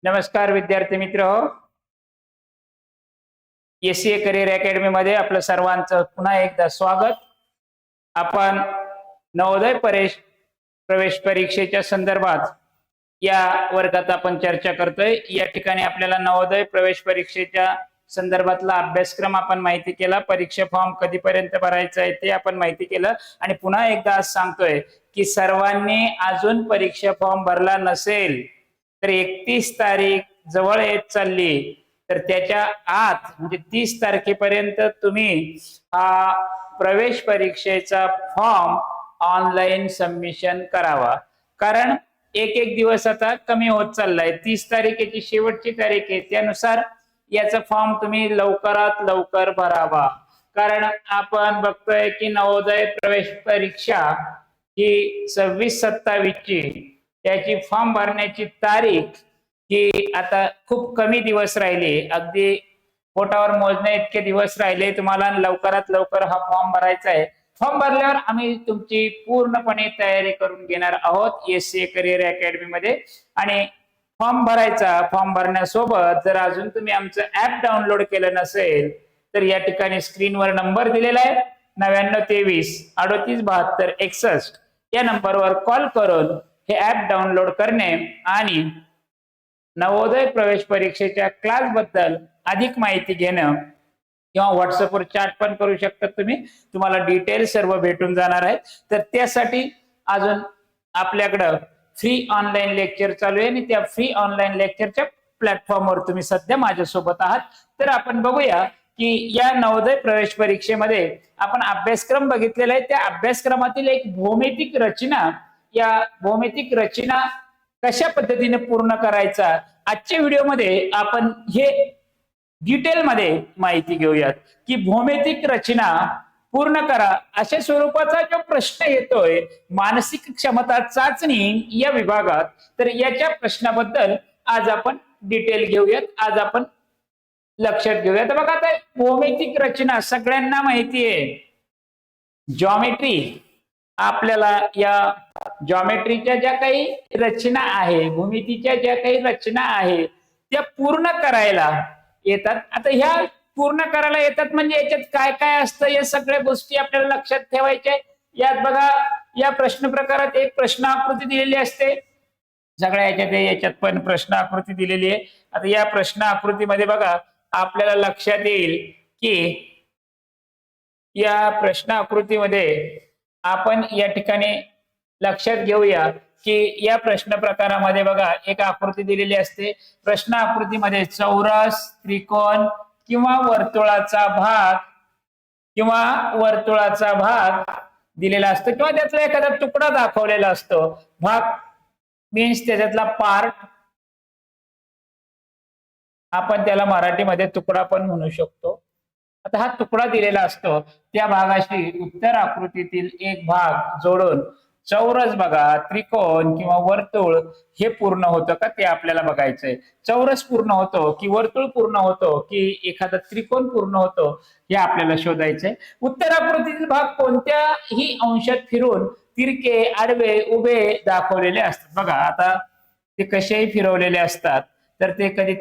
नमस्कार विद्यार्थी मित्र हो. एससीए करिअर अकॅडमी मध्ये आपलं सर्वांचं पुन्हा एकदा स्वागत. आपण नवोदय प्रवेश परीक्षेच्या संदर्भात या वर्गात आपण चर्चा करतोय. या ठिकाणी आपल्याला नवोदय प्रवेश परीक्षेच्या संदर्भातला अभ्यासक्रम आपण माहिती केला, परीक्षा फॉर्म कधीपर्यंत भरायचा आहे ते आपण माहिती केलं आणि पुन्हा एकदा आज सांगतोय की सर्वांनी अजून परीक्षा फॉर्म भरला नसेल तर 31 तारीख जवळ येत चालली, तर त्याच्या आत म्हणजे 30 तारखेपर्यंत तुम्ही हा प्रवेश परीक्षेचा फॉर्म ऑनलाईन सबमिशन करावा. कारण एक एक दिवस आता कमी होत चाललाय. 30 तारीख याची शेवटची तारीख आहे, त्यानुसार याचा फॉर्म तुम्ही लवकरात लवकर भरावा. कारण आपण बघतोय की नवोदय प्रवेश परीक्षा ही 26-27 ची त्याची फॉर्म भरण्याची तारीख ही आता खूप कमी दिवस राहिले, अगदी पोटावर मोजण्या इतके दिवस राहिले. तुम्हाला लवकरात लवकर हा फॉर्म भरायचा आहे. फॉर्म भरल्यावर आम्ही तुमची पूर्णपणे तयारी करून घेणार आहोत एससीए करिअर अकॅडमी मध्ये. आणि फॉर्म भरायचा, फॉर्म भरण्यासोबत जर अजून तुम्ही आमचं ऍप डाउनलोड केलं नसेल तर या ठिकाणी स्क्रीनवर नंबर दिलेला आहे 9923 38 72 61 या नंबरवर कॉल करून हे ऍप डाउनलोड करणे आणि नवोदय प्रवेश परीक्षेच्या क्लास बद्दल अधिक माहिती घेणं किंवा व्हॉट्सअपवर चॅट पण करू शकता तुम्ही. तुम्हाला डिटेल सर्व भेटून जाणार आहेत. तर त्यासाठी अजून आपल्याकडं फ्री ऑनलाईन लेक्चर चालू आहे आणि त्या फ्री ऑनलाईन लेक्चरच्या प्लॅटफॉर्मवर तुम्ही सध्या माझ्यासोबत आहात. तर आपण बघूया की या नवोदय प्रवेश परीक्षेमध्ये आपण अभ्यासक्रम बघितलेला आहे. त्या अभ्यासक्रमातील एक भौमितिक रचना, या भौमितिक रचना कशा पद्धतीने पूर्ण करायचा आजच्या व्हिडिओमध्ये आपण हे डिटेलमध्ये माहिती घेऊयात की भौमितिक रचना पूर्ण करा अशा स्वरूपाचा जो प्रश्न येतोय मानसिक क्षमता चाचणी या विभागात, तर याच्या प्रश्नाबद्दल आज आपण डिटेल घेऊयात, आज आपण लक्षात घेऊयात. बघा आता भौमितिक रचना सगळ्यांना माहिती आहे. जॉमेट्री, आपल्याला या जॉमेट्रीच्या ज्या काही रचना आहे, भूमितीच्या ज्या काही रचना आहे त्या पूर्ण करायला येतात. आता ह्या पूर्ण करायला येतात म्हणजे याच्यात काय काय असतं या सगळ्या गोष्टी आपल्याला लक्षात ठेवायच्या. यात बघा या प्रश्न प्रकारात एक प्रश्न आकृती दिलेली असते. सगळ्या याच्यात पण प्रश्न आकृती दिलेली आहे. आता या प्रश्न आकृतीमध्ये बघा आपल्याला लक्षात येईल की या प्रश्न आकृतीमध्ये आपण या ठिकाणी लक्षात घेऊया की या प्रश्न प्रकारामध्ये बघा एक आकृती दिलेली असते. प्रश्न आकृतीमध्ये चौरस, त्रिकोण किंवा वर्तुळाचा भाग दिलेला असतो किंवा त्यातला एखादा तुकडा दाखवलेला असतो. भाग मीन्स त्याच्यातला पार्ट, आपण त्याला मराठीमध्ये तुकडा पण म्हणू शकतो. आता हा तुकडा दिलेला असतो, त्या भागाशी उत्तर आकृतीतील एक भाग जोडून चौरस बघा, त्रिकोण किंवा वर्तुळ हे पूर्ण होतं का ते आपल्याला बघायचंय. चौरस पूर्ण होतो की वर्तुळ पूर्ण होतो की एखादा त्रिकोण पूर्ण होतो हे आपल्याला शोधायचंय. उत्तर आकृतीतील भाग कोणत्याही अंशात फिरून तिरके, आडवे, उभे दाखवलेले असतात. बघा आता ते कसेही फिरवलेले असतात, तर ते कधी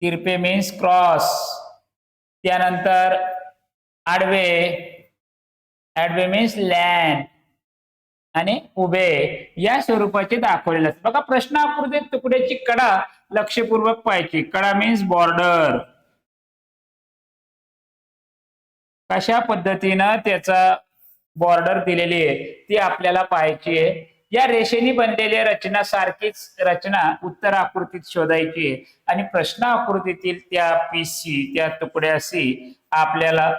तिरपे मीन्स क्रॉस, त्यानंतर आडवे मीन्स लँड आणि उभे या स्वरूपाचे दाखवलेले असतात. बघा प्रश्न आकृतीत तुकड्याची कडा लक्षपूर्वक पाहायची. कडा मीन्स बॉर्डर, कशा पद्धतीनं त्याचा बॉर्डर दिलेली आहे ती आपल्याला पाहायची आहे. या रेषेने बनलेल्या रचना सारखीच रचना उत्तर आकृतीत शोधायची आहे आणि प्रश्न आकृतीतील त्या पीसची, त्या तुकड्याशी आपल्याला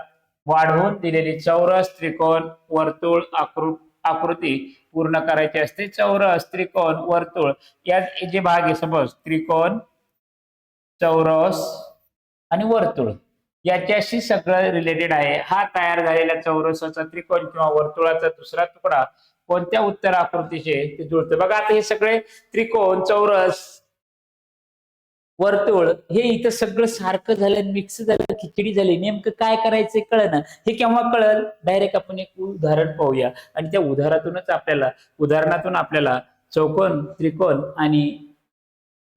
वाढवून दिलेली चौरस, त्रिकोण, वर्तुळ आकृती पूर्ण करायची असते. चौरस, त्रिकोण, वर्तुळ या जे भाग आहे, सपोज त्रिकोण, चौरस आणि वर्तुळ याच्याशी सगळं रिलेटेड आहे. हा तयार झालेला चौरसाचा, त्रिकोण किंवा वर्तुळाचा दुसरा तुकडा कोणत्या उत्तर आकृतीचे ते जुळतं. बघा आता हे सगळे त्रिकोण, चौरस, वर्तुळ हे इथं सगळं सारखं झालं, मिक्स झालं, खिचडी झाली. नेमकं काय करायचंय कळना. हे केव्हा कळल? डायरेक्ट आपण एक उदाहरण पाहूया आणि त्या उदाहरणातून आपल्याला चौकोन, त्रिकोण आणि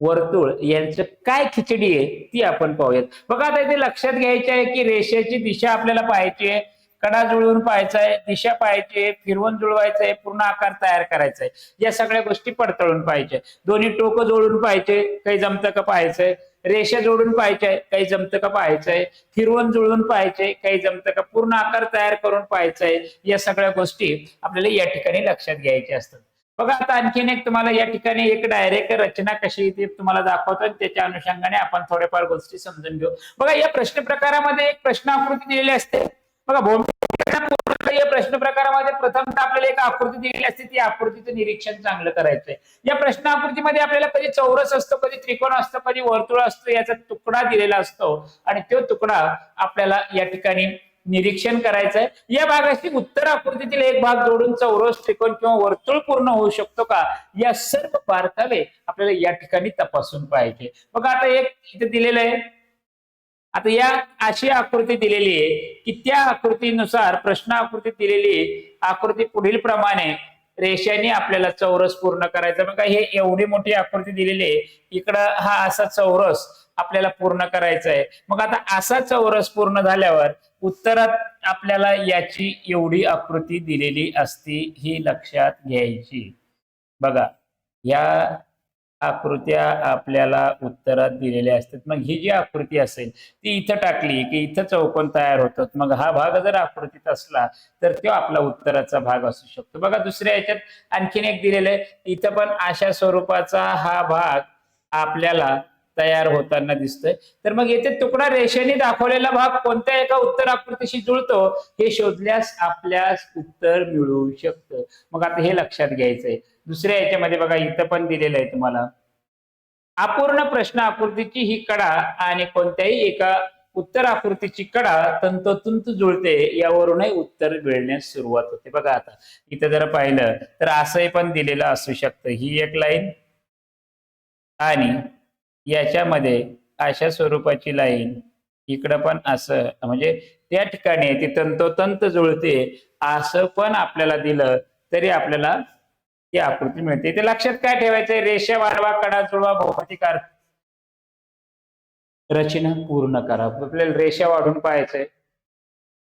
वर्तुळ यांचं काय खिचडी आहे ती आपण पाहूयात. बघा आता इथे लक्षात घ्यायचे आहे की रेषेची दिशा आपल्याला पाहायची आहे, कडा जुळवून पाहायचा आहे, दिशा पाहायची आहे, फिरवून जुळवायचं आहे, पूर्ण आकार तयार करायचा आहे. या सगळ्या गोष्टी पडताळून पाहिजे. दोन्ही टोक जोडून पाहायचे, काही जमतं का पाहायचंय, रेषा जोडून पाहायचंय, काही जमतं का पाहायचंय, फिरवून जुळवून पाहायचे, काही जमतं का, पूर्ण आकार तयार करून पाहायचंय. या सगळ्या गोष्टी आपल्याला या ठिकाणी लक्षात घ्यायच्या असतात. बघा आता आणखीन एक तुम्हाला या ठिकाणी एक डायरेक्ट रचना कशी ती तुम्हाला दाखवतो आणि त्याच्या अनुषंगाने आपण थोड्याफार गोष्टी समजून घेऊ. बघा या प्रश्न प्रकारामध्ये एक प्रश्न आकृती दिलेली असते. बघा भौमितिक या प्रश्न प्रकारामध्ये प्रथमतः आपल्याला एक आकृती दिलेली असते, ती आकृतीचं निरीक्षण चांगलं करायचंय. या प्रश्न आकृतीमध्ये आपल्याला कधी चौरस असतो, कधी त्रिकोण असतो, कधी वर्तुळ असतो, याचा तुकडा दिलेला असतो आणि तो तुकडा आपल्याला या ठिकाणी निरीक्षण करायचंय. या भागाशी उत्तर आकृतीतील एक भाग जोडून चौरस, त्रिकोण किंवा वर्तुळ पूर्ण होऊ शकतो का, या सर्व बारकावे आपल्याला या ठिकाणी तपासून पाहिजे. बघा आता एक इथे दिलेलं आहे. आता या अशी आकृती दिलेली आहे की त्या आकृतीनुसार प्रश्न आकृती दिलेली आकृती पुढील प्रमाणे रेषांनी आपल्याला चौरस पूर्ण करायचा. बघा हे एवढी मोठी आकृती दिलेली आहे, इकडं हा असा चौरस आपल्याला पूर्ण करायचा आहे. मग आता असा चौरस पूर्ण झाल्यावर उत्तरात आपल्याला याची एवढी आकृती दिलेली असती, ही लक्षात घ्यायची. बघा या आकृत्या आपल्याला उत्तरात दिलेल्या असतात. मग ही जी आकृती असेल ती इथं टाकली की इथं चौकोन तयार होतात. मग हा भाग जर आकृतीत असला तर तो आपला उत्तराचा भाग असू शकतो. बघा दुसऱ्या याच्यात आणखीन एक दिलेलं आहे, इथं पण अशा स्वरूपाचा हा भाग आपल्याला तयार होताना दिसतोय. तर मग येथे तुकडा रेषेने दाखवलेला भाग कोणत्या एका उत्तर आकृतीशी जुळतो हे शोधल्यास आपल्यास उत्तर मिळू शकतं. मग आता हे लक्षात घ्यायचंय. दुसऱ्या याच्यामध्ये बघा इथं पण दिलेलं आहे तुम्हाला, अपूर्ण प्रश्न आकृतीची ही कडा आणि कोणत्याही एका उत्तर आकृतीची कडा तंतोतंत जुळते, यावरूनही उत्तर मिळण्यास सुरुवात होते. बघा आता इथं जर पाहिलं तर असंही पण दिलेलं असू शकतं, ही एक लाईन आणि याच्यामध्ये अशा स्वरूपाची लाईन, इकडं पण असं, म्हणजे त्या ठिकाणी ती तंतोतंत जुळते असं पण आपल्याला दिलं तरी आपल्याला ती आकृती मिळते. ते लक्षात काय ठेवायचंय, रेषा वाढवा, कडा जुळवा, भौमितिक रचना पूर्ण करा. आपल्याला रेषा वाढून पाहायचंय,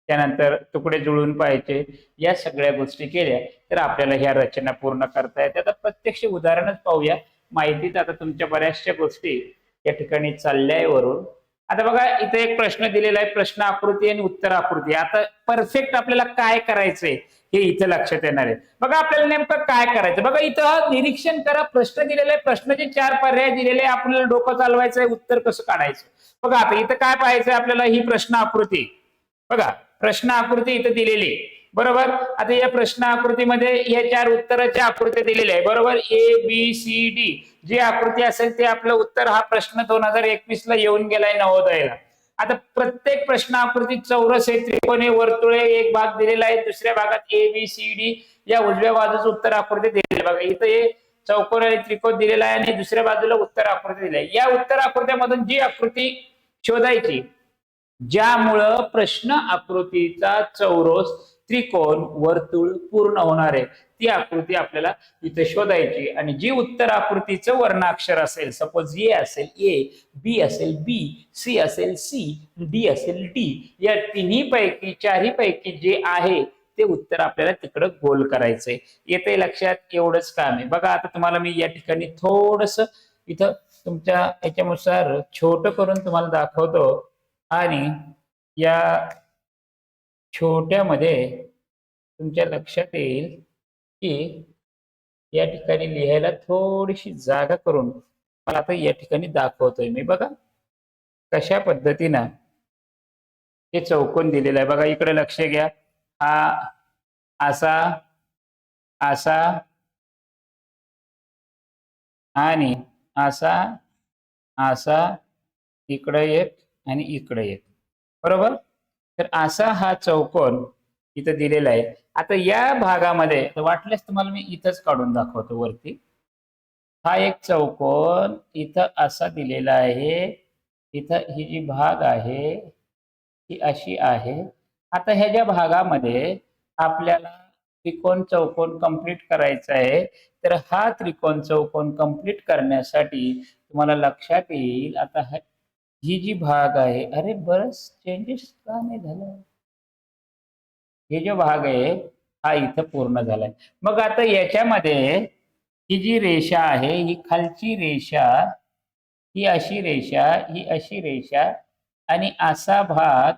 त्यानंतर तुकडे जुळून पाहायचे. या सगळ्या गोष्टी केल्या तर आपल्याला ह्या रचना पूर्ण करता येते. आता प्रत्यक्ष उदाहरणच पाहूया. माहितीत आता तुमच्या बऱ्याचशा गोष्टी या ठिकाणी चालल्या वरून. आता बघा इथे एक प्रश्न दिलेला आहे, प्रश्न आकृती आणि उत्तर आकृती. आता परफेक्ट आपल्याला काय करायचंय हे इथं लक्षात येणार आहे. बघा आपल्याला नेमकं काय करायचं, बघा इथं निरीक्षण करा, प्रश्न दिलेले आहे, प्रश्नाचे 4 पर्याय दिलेले, आपल्याला डोकं चालवायचंय, उत्तर कसं काढायचं. बघा आता इथं काय पाहायचंय आपल्याला, ही प्रश्न आकृती. बघा प्रश्न आकृती इथं दिलेली बरोबर. आता या प्रश्न आकृतीमध्ये या 4 उत्तराच्या आकृत्या दिलेल्या आहे बरोबर, ABCD. जी आकृती असेल ते आपलं उत्तर. हा प्रश्न 2021 ला येऊन गेलाय नवोदयला. आता प्रत्येक प्रश्न आकृतीत चौरस आहे, त्रिकोण आहे, वर्तुळ आहे, एक भाग दिलेला आहे, दुसऱ्या भागात ABCD या उजव्या बाजूचं उत्तर आकृती दिलेली आहे. बघा इथं हे चौकोन आणि त्रिकोण दिलेला आहे आणि दुसऱ्या बाजूला उत्तर आकृती दिली आहे. या उत्तर आकृत्यामधून जी आकृती शोधायची ज्यामुळं प्रश्न आकृतीचा चौरस, त्रिकोण, वर्तुळ पूर्ण होणार आहे, ती आकृती आपल्याला इथे शोधायची. आणि जी उत्तर आकृतीचं वर्णाक्षर असेल, सपोज ए असेल ए, बी असेल बी, सी असेल सी, डी असेल डी, या तिन्ही पैकी चारही पैकी जे आहे ते उत्तर आपल्याला तिकडं गोल करायचंय. येते लक्षात, एवढंच काम आहे. बघा आता तुम्हाला मी या ठिकाणी थोडस इथं तुमच्या याच्यानुसार छोट करून तुम्हाला दाखवतो आणि या छोट्यामध्ये तुमच्या लक्षात येईल की या ठिकाणी लिहायला थोडीशी जागा करून मला आता या ठिकाणी दाखवतोय मी. बघा कशा पद्धतीनं हे चौकोन दिलेलं आहे. बघा इकडे लक्ष घ्या, हा असा असा आणि असा असा, इकडे एक आणि इकडे एक बरोबर. तर असा हा चौकोन इथं दिलेला आहे. आता या भागामध्ये वाटल्यास तुम्हाला मी इथंच काढून दाखवतो वरती. हा एक चौकोन इथं असा दिलेला आहे, इथं ही जी भाग आहे ही अशी आहे. आता ह्या ज्या भागामध्ये आपल्याला त्रिकोण चौकोन कंप्लीट करायचा आहे, तर हा त्रिकोण चौकोन कंप्लीट करण्यासाठी तुम्हाला लक्षात येईल आता ही जी भाग आहे, अरे बरंच चेंजेस का नाही झालं? हे जो भाग आहे हा इथं पूर्ण झालाय. मग आता याच्यामध्ये ही जी रेषा आहे, ही खालची रेषा, ही अशी रेषा, ही अशी रेषा आणि असा भाग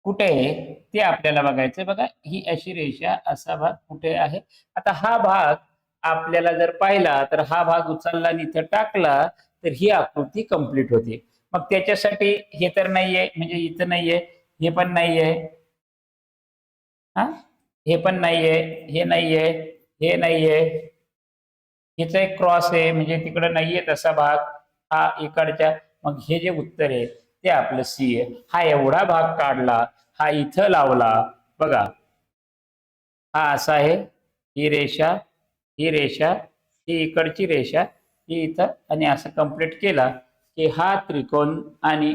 कुठे आहे ते आपल्याला बघायचंय. बघा ही अशी रेषा, असा भाग कुठे आहे? आता हा भाग आपल्याला जर पाहिला तर हा भाग उचलला आणि इथं टाकला तर ही आकृती कंप्लीट होते. मग त्याच्यासाठी हे तर नाहीये, म्हणजे इथं नाहीये, हे पण नाहीये, हा हे पण नाहीये, हे नाहीये, हे नाहीये, हिचा एक क्रॉस आहे म्हणजे तिकडे नाहीये तसा भाग, हा इकडच्या. मग हे जे उत्तर आहे ते आपलं सी आहे. हा एवढा भाग काढला, हा इथं लावला, बघा हा असा आहे, ही रेषा, ही रेषा, ही इकडची रेषा, ही इथं, आणि असं कंप्लीट केला की हा त्रिकोण आणि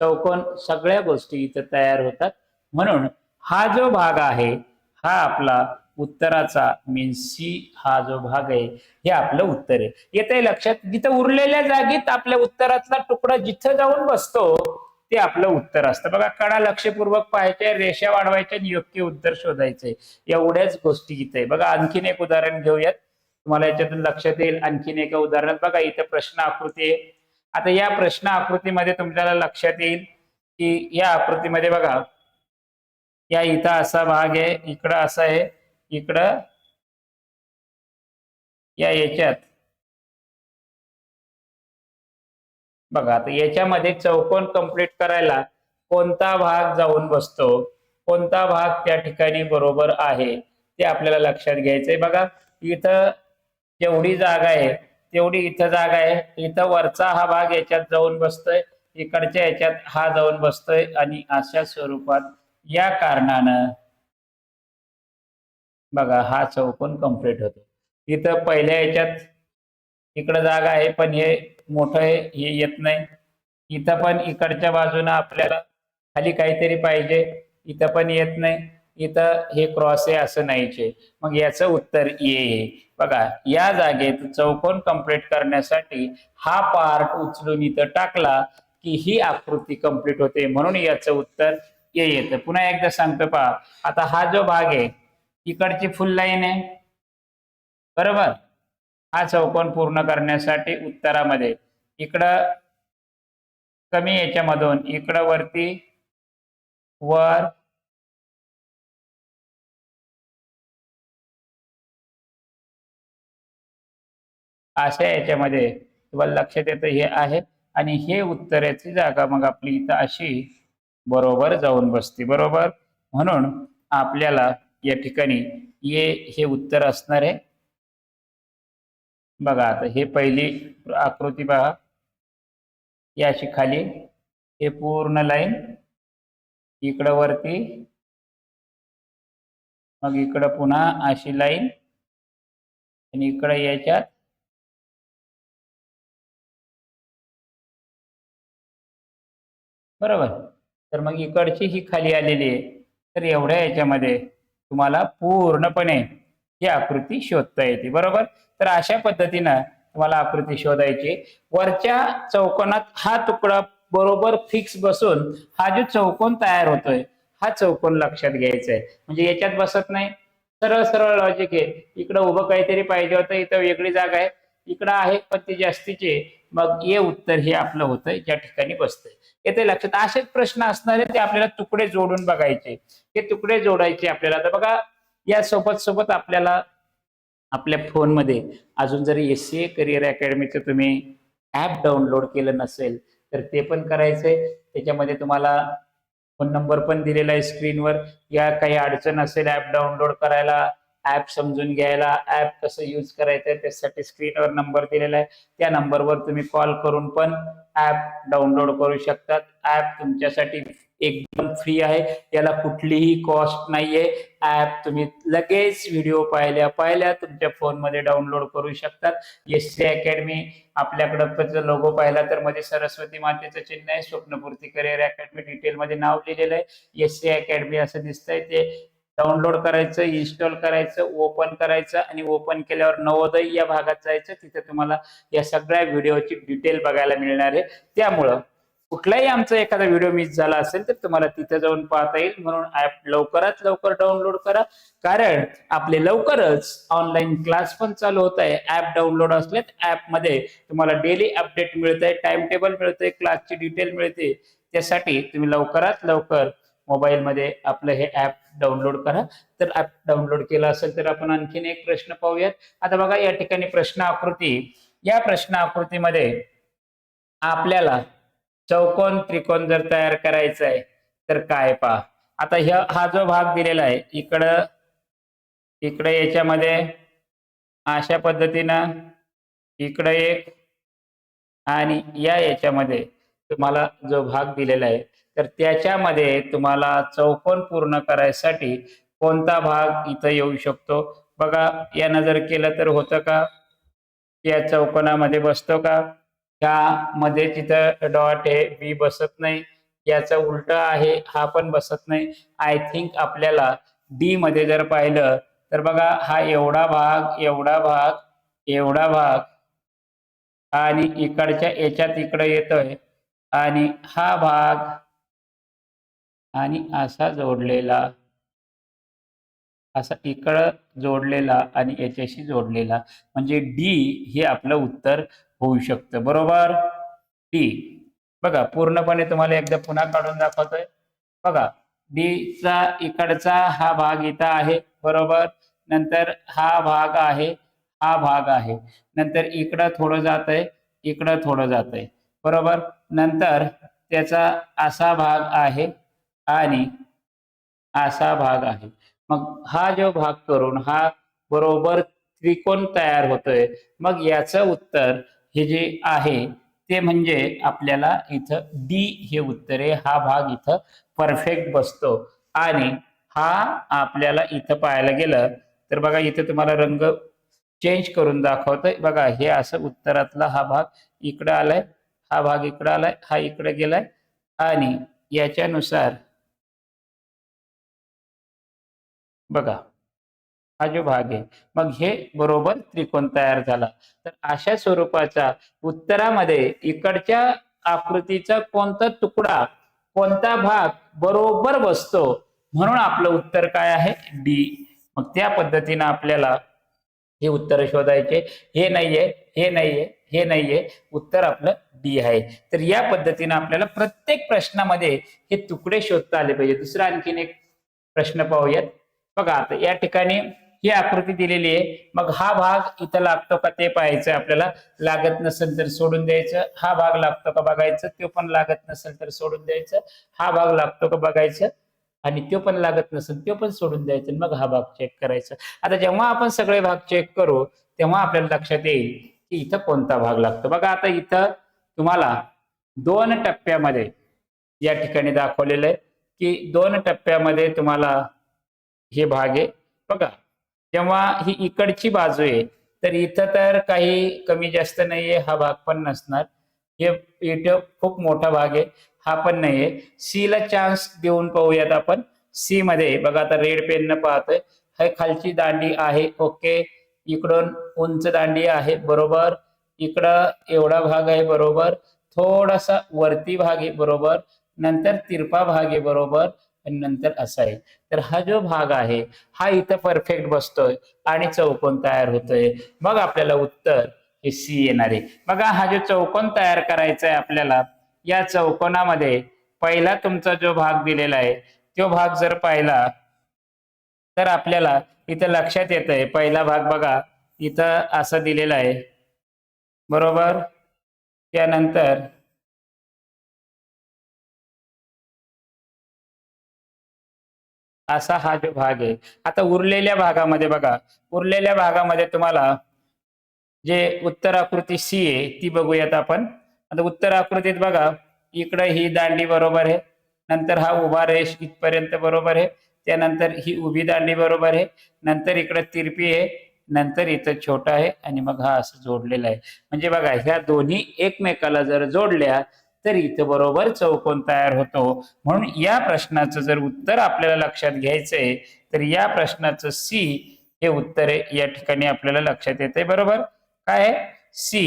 चौकोन सगळ्या गोष्टी इथं तयार होतात. म्हणून हा जो भाग आहे हा आपला उत्तराचा मीन सी हा जो भाग आहे हे आपलं उत्तर आहे. येतंय लक्षात? जिथं उरलेल्या जागेत आपल्या उत्तरातला तुकडा जिथं जाऊन बसतो ते आपलं उत्तर असतं. बघा कडा लक्षपूर्वक पाहायच्या, रेषा वाढवायच्या आणि योग्य उत्तर शोधायचंय. एवढ्याच गोष्टी इथे बघा. आणखीन एक उदाहरण घेऊयात, तुम्हाला याच्यातून लक्षात येईल. आणखीन एका उदाहरणात बघा, इथं प्रश्न आकृती आहे. आता या प्रश्न आकृतीमध्ये तुमच्याला लक्षात येईल की या आकृतीमध्ये बघा, या इथं असा भाग आहे, इकडं असा आहे, इकडं या याच्यात बघा. आता याच्यामध्ये चौकोन कंप्लीट करायला कोणता भाग जाऊन बसतो, कोणता भाग त्या ठिकाणी बरोबर आहे ते आपल्याला लक्षात घ्यायचंय. बघा इथं जेवढी जागा आहे तेवढी इथं जागा आहे. इथं वरचा हा भाग याच्यात जाऊन बसतोय, इकडच्या याच्यात हा जाऊन बसतोय, आणि अशा स्वरूपात या कारणानं बघा हा चौकोन कंप्लीट होतो. इथं पहिल्या याच्यात इकडं जागा आहे पण हे मोठं आहे, हे येत नाही. इथं पण इकडच्या बाजूनं आपल्याला खाली काहीतरी पाहिजे, इथं पण येत नाही. इथं हे क्रॉस आहे असं नाहीचे. मग याचं उत्तर ए आहे. बघा या जागेत चौकोन कंप्लीट करण्यासाठी हा पार्ट उचलून इथं टाकला की ही आकृती कंप्लीट होते. म्हणून याचं उत्तर ए येतं. पुन्हा एकदा सांगतो पहा. आता हा जो भाग आहे इकडची फुल लाईन आहे, बरोबर. हा चौकोन पूर्ण करण्यासाठी उत्तरामध्ये इकडं कमी याच्यामधून इकडं वरती वर अशा याच्यामध्ये तुम्हाला लक्षात येतं हे आहे, आणि हे उत्तराची जागा मग आपली इथं अशी बरोबर जाऊन बसते, बरोबर. म्हणून आपल्याला या ठिकाणी हे उत्तर असणार आहे. बघा आता हे पहिली आकृती पहा, ही अशी खाली, हे पूर्ण लाईन इकडं वरती, मग इकडं पुन्हा अशी लाईन, आणि इकडं याच्यात बरोबर. तर मग इकडची ही खाली आलेली आहे. तर एवढ्या याच्यामध्ये तुम्हाला पूर्णपणे ही आकृती शोधता येते, बरोबर. तर अशा पद्धतीनं तुम्हाला आकृती शोधायची. वरच्या चौकोनात हा तुकडा बरोबर फिक्स बसून हा जो चौकोन तयार होतोय हा चौकोन लक्षात घ्यायचा आहे. म्हणजे याच्यात बसत नाही, सरळ सरळ लॉजिक आहे. इकडं उभं काहीतरी पाहिजे होतं, इथं वेगळी जागा आहे, इकडं आहे पण ती जास्तीची. मग हे उत्तर हे आपलं होतंय ज्या ठिकाणी बसतंय. येते लक्षात. असेच प्रश्न असणारे ते आपल्याला तुकडे जोडून बघायचे, ते तुकडे जोडायचे आपल्याला. तर बघा या सोबत सोबत आपल्याला आपल्या फोनमध्ये अजून जरी एससीए करिअर अकॅडमीचं तुम्ही ऍप डाउनलोड केलं नसेल तर ते पण करायचंय. त्याच्यामध्ये तुम्हाला फोन नंबर पण दिलेला आहे स्क्रीनवर. या काही अडचण असेल ऍप डाउनलोड करायला, ऍप समजून घ्यायला, ऍप कसं यूज करायचं त्यासाठी स्क्रीनवर नंबर दिलेला आहे. त्या नंबरवर तुम्ही कॉल करून पण ऍप डाउनलोड करू शकतात. ऍप तुमच्यासाठी एकदम फ्री आहे, याला कुठलीही कॉस्ट नाहीये. ऍप तुम्ही लगेच व्हिडिओ पाहिल्या पाहिल्या तुमच्या फोनमध्ये डाउनलोड करू शकतात. एससी अकॅडमी आपल्याकडं लोगो पाहिला तर मध्ये सरस्वती मातेचं चिन्ह आहे, स्वप्नपूर्ती करिअर अकॅडमी डिटेल मध्ये नाव लिहिलेलं आहे, एससी अकॅडमी असं दिसतंय. ते डाउनलोड करायचं, इन्स्टॉल करायचं, ओपन करायचं आणि ओपन केल्यावर नवोदय या भागात जायचं. तिथे तुम्हाला या सगळ्या व्हिडिओची डिटेल बघायला मिळणार आहे. त्यामुळं कुठलाही आमचा एखादा व्हिडिओ मिस झाला असेल तर तुम्हाला तिथे जाऊन पाहता येईल. म्हणून ऍप लवकरात लवकर डाउनलोड करा, कारण आपले लवकरच ऑनलाईन क्लास पण चालू होत आहे. ऍप डाउनलोड असलेत, ऍप मध्ये तुम्हाला डेली अपडेट मिळतंय, टाइम टेबल मिळतंय, क्लासची डिटेल मिळते. त्यासाठी तुम्ही लवकरात लवकर मोबाईल मध्ये आपलं हे ऍप डाउनलोड करा. तर ऍप डाउनलोड केलं असेल तर आपण आणखीन एक प्रश्न पाहूयात. आता बघा या ठिकाणी प्रश्न आकृती, या प्रश्न आकृतीमध्ये आपल्याला चौकोन त्रिकोण जर तयार करायचा आहे तर काय पहा. आता हा जो भाग दिलेला आहे इकडं याच्यामध्ये अशा पद्धतीनं इकडे एक आणि याच्यामध्ये तुम्हाला जो भाग दिलेला आहे तर त्याच्यामध्ये तुम्हाला चौकोन पूर्ण करायसाठी कोणता भाग इथं येऊ शकतो. बघा यानं जर केलं तर होतं का, या चौकोनामध्ये बसतो का, मध्ये तिथं डॉट आहे, बी बसत नाही, याचा उलट आहे, हा पण बसत नाही. आय थिंक आपल्याला डी मध्ये जर पाहिलं तर बघा हा एवढा भाग, एवढा भाग, एवढा भाग आणि इकडच्या याच्यात इकडे येतोय आणि हा भाग आणि असा जोडलेला, असा इकडं जोडलेला आणि याच्याशी जोडलेला, म्हणजे डी हे आपलं उत्तर होऊ शकतं. बरोबर, डी. बघा पूर्णपणे तुम्हाला एकदा पुन्हा काढून दाखवतोय. बघा डी चा इकडचा हा भाग इथं आहे, बरोबर. नंतर हा भाग आहे, हा भाग आहे. नंतर इकडं थोडं जात आहे, इकडं थोडं जात आहे, बरोबर. नंतर त्याचा असा भाग आहे आणि असा भाग आहे. मग हा जो भाग करून हा बरोबर त्रिकोण तयार होतोय. मग याचं उत्तर हे जे आहे ते म्हणजे आपल्याला इथं डी हे उत्तर आहे. हा भाग इथं परफेक्ट बसतो. आणि हा आपल्याला इथं पाहायला गेलं तर बघा इथं तुम्हाला रंग चेंज करून दाखवतोय. बघा हे असं उत्तरातला हा भाग इकडं आलाय, हा भाग इकडं आलाय, हा इकडे गेलाय आणि याच्यानुसार बघा हा जो भाग आहे मग हे बरोबर त्रिकोण तयार झाला. तर अशा स्वरूपाच्या उत्तरामध्ये इकडच्या आकृतीचा कोणता तुकडा, कोणता भाग बरोबर बसतो, म्हणून आपलं उत्तर काय आहे, डी. मग त्या पद्धतीने आपल्याला हे उत्तर शोधायचे. हे नाहीये, हे नाहीये, हे नाहीये, उत्तर आपलं डी आहे. तर या पद्धतीने आपल्याला प्रत्येक प्रश्नामध्ये हे तुकडे शोधता आले पाहिजे. दुसरा आणखीन एक प्रश्न पाहूयात. बघा आता या ठिकाणी ही आकृती दिलेली आहे. मग हा भाग इथं लागतो का ते पाहायचं आपल्याला. लागत नसेल तर सोडून द्यायचं. हा भाग लागतो का बघायचं, तो पण लागत नसेल तर सोडून द्यायचं. हा भाग लागतो का बघायचं आणि तो पण लागत नसेल तो पण सोडून द्यायचं. मग हा भाग चेक करायचा. आता जेव्हा आपण सगळे भाग चेक करू तेव्हा आपल्याला लक्षात येईल की इथं कोणता भाग लागतो. बघा आता इथं तुम्हाला 2 टप्प्यामध्ये या ठिकाणी दाखवलेलं आहे की 2 टप्प्यामध्ये तुम्हाला हे भाग आहे. बघा जेव्हा ही इकडची बाजू आहे तर इथं तर काही कमी जास्त नाहीये, हा भाग पण नसणार. हे इथं खूप मोठा भाग आहे, हा पण नाहीये. सी ला चान्स देऊन पाहूयात आपण. सी मध्ये बघा आता रेड पेन न पाहतोय, हे खालची दांडी आहे, ओके. इकडून उंच दांडी आहे, बरोबर. इकडं एवढा भाग आहे, बरोबर. थोडासा वरती भाग आहे, बरोबर. नंतर तिरपा भाग आहे, बरोबर. आणि नंतर असा आहे. तर हा जो भाग आहे हा इथं परफेक्ट बसतोय आणि चौकोन तयार होतोय. मग आपल्याला उत्तर हे सी येणार आहे. बघा हा जो चौकोन तयार करायचा आहे आपल्याला, या चौकोनामध्ये पहिला तुमचा जो भाग दिलेला आहे तो भाग जर पाहिला तर आपल्याला इथं लक्षात येतंय. पहिला भाग बघा इथं असं दिलेला आहे, बरोबर. त्यानंतर असा हा जो भाग आहे. आता उरलेल्या भागामध्ये बघा, उरलेल्या भागामध्ये तुम्हाला जे उत्तर आकृती सी आहे ती बघूयात आपण. आता उत्तर आकृतीत बघा इकडे ही दांडी बरोबर आहे, नंतर हा उभा रेष इथपर्यंत बरोबर आहे, त्यानंतर ही उभी दांडी बरोबर आहे, नंतर इकडे तिरपी आहे, नंतर इथं छोटा आहे आणि मग हा असं जोडलेला आहे. म्हणजे बघा ह्या दोन्ही एकमेकाला जर जोडल्या तर इथं बरोबर चौकोन तयार होतो. म्हणून या प्रश्नाचं जर उत्तर आपल्याला लक्षात घ्यायचंय तर या प्रश्नाचं सी हे उत्तर आहे या ठिकाणी आपल्याला लक्षात येते बरोबर काय सी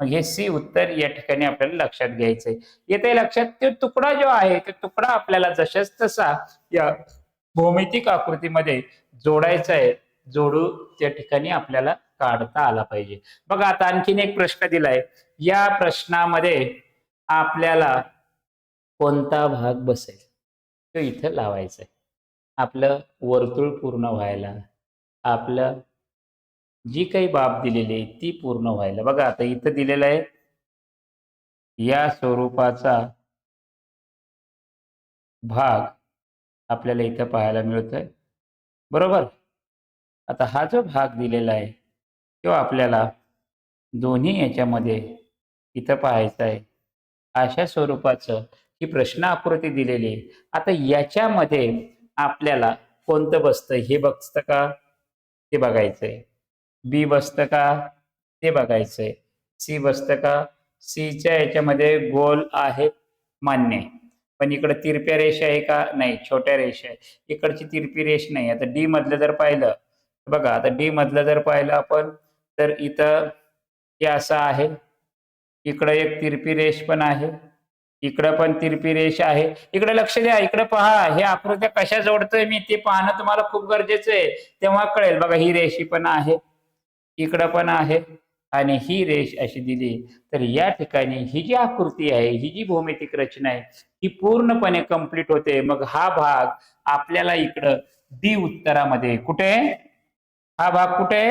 मग हे सी उत्तर या ठिकाणी आपल्याला लक्षात घ्यायचंय येते लक्षात तो तुकडा जो आहे तो तुकडा आपल्याला जशाच तसा या भौमितिक आकृतीमध्ये जोडायचा आहे जोडू त्या ठिकाणी आपल्याला काढता आला पाहिजे बघा आता आणखीन एक प्रश्न दिलाय या प्रश्नामध्ये आपल्याला कोणता भाग बसेल तो इथं लावायचा आहे आपलं वर्तुळ पूर्ण व्हायला आपलं जी काही बाब दिलेली आहे ती पूर्ण व्हायला बघा आता इथं दिलेलं आहे या स्वरूपाचा भाग आपल्याला इथं पाहायला मिळतोय बरोबर आता हा जो भाग दिलेला आहे तो आपल्याला दोन्ही याच्यामध्ये इथं पाहायचा आहे अशा स्वरूपाचं ही प्रश्न आकृती दिलेली आहे आता याच्यामध्ये आपल्याला कोणतं बसतं हे बसतं का ते बघायचंय बी बसतं का ते बघायचंय सी बसतं का सीच्या याच्यामध्ये गोल आहे मान्य पण इकडे तिरप्या रेषा आहे का नाही छोट्या रेषा आहे इकडची तिरपी रेष नाही आता डी मधलं जर पाहिलं बघा आता डी मधलं जर पाहिलं आपण तर इथं हे असं आहे इकडे एक तिरपी रेष पण आहे इकडं पण तिरपी रेष आहे इकडे लक्ष द्या इकडे पहा हे आकृत्या कशा जोडतोय मी ते पाहणं तुम्हाला खूप गरजेचं आहे तेव्हा कळेल बघा ही रेषी पण आहे इकडं पण आहे आणि ही रेष अशी दिली तर या ठिकाणी ही जी आकृती आहे ही जी भौमितिक रचना आहे ही पूर्णपणे कंप्लीट होते मग हा भाग आपल्याला इकडं डी उत्तरामध्ये कुठे हा भाग कुठे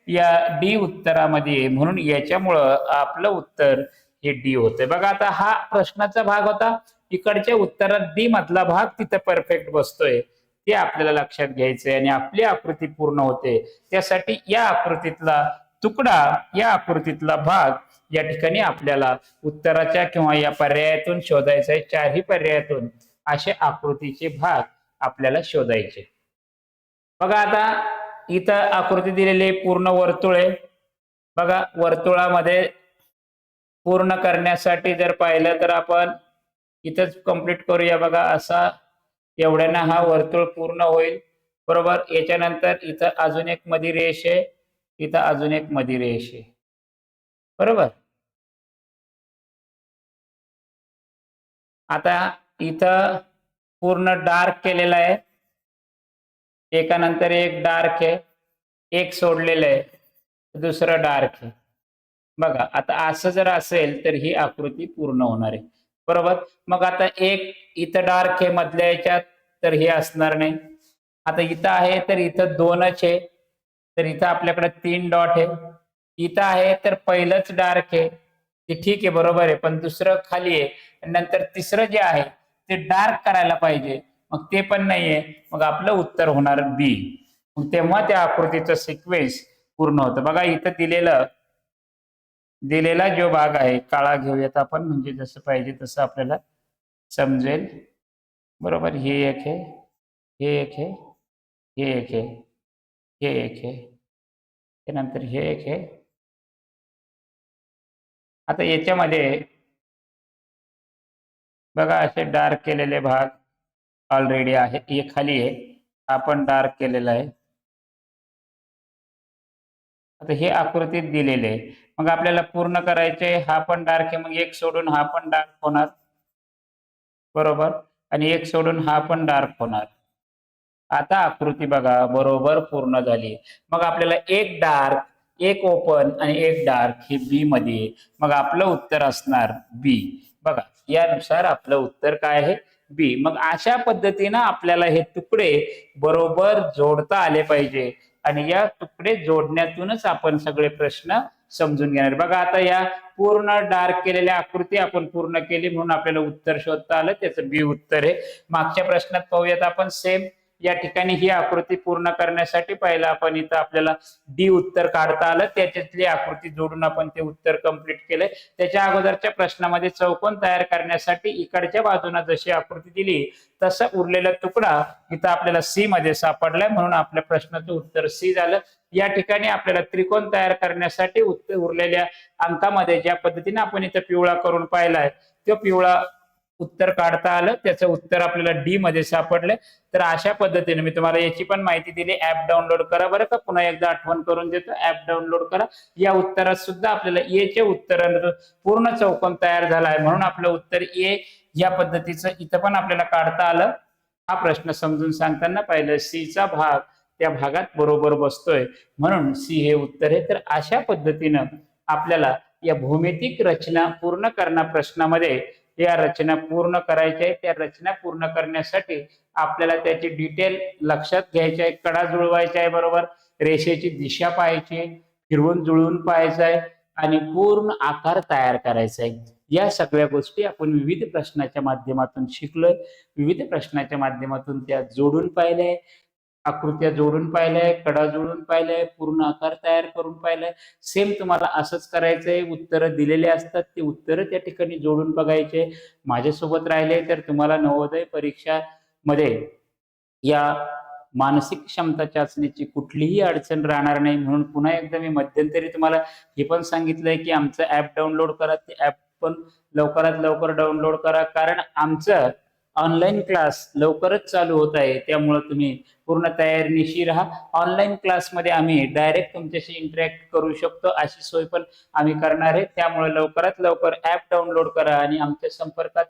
या डी उत्तरामध्ये म्हणून याच्यामुळं आपलं उत्तर हे डी होते बघा आता हा प्रश्नाचा भाग होता इकडच्या उत्तरात डी मधला भाग तिथं परफेक्ट बसतोय ते आपल्याला लक्षात घ्यायचंय आणि आपली आकृती पूर्ण होते त्यासाठी या आकृतीतला तुकडा या आकृतीतला भाग या ठिकाणी आपल्याला उत्तराच्या किंवा या पर्यायातून शोधायचा आहे चारही पर्यायातून असे आकृतीचे भाग आपल्याला शोधायचे बघा आता इथं आकृती दिलेली पूर्ण वर्तुळ आहे बघा वर्तुळामध्ये पूर्ण करण्यासाठी जर पाहिलं तर आपण इथंच कंप्लीट करूया बघा असा एवढ्यानं हा वर्तुळ पूर्ण होईल बरोबर याच्यानंतर इथं अजून एक मधी रेष आहे इथं अजून एक मधी रेष आहे बरोबर आता इथं पूर्ण डार्क केलेला आहे एकानंतर एक डार्क आहे एक सोडलेलं आहे दुसरं डार्क आहे बघा आता असं जर असेल तर ही आकृती पूर्ण होणार आहे बरोबर मग आता एक इथं डार्क आहे मधल्या याच्यात तर हे असणार नाही आता इथं आहे तर इथं दोनच आहे तर इथं आपल्याकडे 3 डॉट आहे इथं आहे तर पहिलंच डार्क आहे ते ठीक आहे बरोबर आहे पण दुसरं खाली आहे नंतर तिसरं जे आहे ते डार्क करायला पाहिजे मग ते पण नाहीये मग आपलं उत्तर होणार बी मग तेव्हा त्या आकृतीचं सिक्वेन्स पूर्ण होतं बघा इथं दिलेला जो भाग आहे काळा घेऊयात आपण म्हणजे जसं पाहिजे तसं आपल्याला समजेल बरोबर हे एक आहे हे एक आहे हे एक आहे हे एक आहे त्यानंतर हे एक आहे आता याच्यामध्ये बघा असे डार्क केलेले भाग ऑलरेडी आहे हे खाली आहे आपण डार्क केलेला आहे आता हे आकृतीत दिलेले आहे मग आपल्याला पूर्ण करायचे हा पण डार्क आहे मग एक सोडून हा पण डार्क होणार बरोबर आणि एक सोडून हा पण डार्क होणार आता आकृती बघा बरोबर पूर्ण झाली मग आपल्याला एक डार्क एक ओपन आणि एक डार्क हे बी मध्ये मग आपलं उत्तर असणार बी बघा यानुसार आपलं उत्तर काय आहे बी मग अशा पद्धतीनं आपल्याला हे तुकडे बरोबर जोडता आले पाहिजे आणि या तुकडे जोडण्यातूनच आपण सगळे प्रश्न समजून घेणार बघा आता या पूर्ण डार्क केलेल्या आकृती आपण पूर्ण केली म्हणून आपल्याला उत्तर शोधता आलं त्याचं बी उत्तर आहे मागच्या प्रश्नात पाहूयात आपण सेम या ठिकाणी ही आकृती पूर्ण करण्यासाठी पहिला आपण इथं आपल्याला डी उत्तर काढता आलं त्याच्यातली आकृती जोडून आपण ते उत्तर कंप्लीट केलंय त्याच्या अगोदरच्या प्रश्नामध्ये चौकोन तयार करण्यासाठी इकडच्या बाजूला जशी आकृती दिली तसा उरलेला तुकडा इथं आपल्याला सी मध्ये सापडलाय म्हणून आपल्या प्रश्नाचं उत्तर सी झालं या ठिकाणी आपल्याला त्रिकोण तयार करण्यासाठी उरलेल्या अंकामध्ये ज्या पद्धतीने आपण इथं पिवळा करून पाहिलाय तो पिवळा उत्तर काढता आलं, त्याचं उत्तर आपल्याला डी मध्ये सापडलंय. तर अशा पद्धतीने मी तुम्हाला याची पण माहिती दिली. ऍप डाउनलोड करा बरं का, पुन्हा एकदा आठवण करून देतो, ऍप डाउनलोड करा. या उत्तरात सुद्धा आपल्याला ए चे उत्तर पूर्ण चौकोन तयार झाला आहे, म्हणून आपलं उत्तर ए या पद्धतीचं इथं पण आपल्याला काढता आलं. हा प्रश्न समजून सांगताना पाहिलं सी चा भाग त्या भागात बरोबर बसतोय, म्हणून सी हे उत्तर आहे. तर अशा पद्धतीनं आपल्याला या भौमितिक रचना पूर्ण करणा प्रश्नामध्ये या रचना पूर्ण करायच्या आहेत. त्या रचना पूर्ण करण्यासाठी आपल्याला त्याची डिटेल लक्षात घ्यायची आहे, कडा जुळवायच्या आहे, बरोबर रेषेची दिशा पाहायची, फिरवून जुळवून पाहायचं आहे आणि पूर्ण आकार तयार करायचा आहे. या सगळ्या गोष्टी आपण विविध प्रश्नाच्या माध्यमातून शिकलोय, विविध प्रश्नाच्या माध्यमातून त्या जोडून पाहिल्या, आकृत्या जोडून पाहिल्याय, कडा जोडून पाहिल्याय, पूर्ण आकार तयार करून पाहिलाय. सेम तुम्हाला असंच करायचंय. उत्तरं दिलेले असतात, ते उत्तरं त्या ठिकाणी जोडून बघायचे. माझ्यासोबत राहिले तर तुम्हाला नवोदय परीक्षा मध्ये या मानसिक क्षमता चाचणीची कुठलीही अडचण राहणार नाही. म्हणून पुन्हा एकदा मी मध्यंतरी तुम्हाला हे पण सांगितलंय की आमचं ऍप डाउनलोड करा. ते ऍप पण लवकरात लवकर डाउनलोड करा, कारण आमचं ऑनलाईन क्लास लवकरच चालू होत आहे. त्यामुळे तुम्ही पूर्ण तयारीनिशी राहा. ऑनलाईन क्लासमध्ये आम्ही डायरेक्ट तुमच्याशी इंटरॅक्ट करू शकतो, अशी सोय पण आम्ही करणार आहे. त्यामुळे लवकरात लवकर ऍप डाउनलोड करा आणि आमच्या संपर्कात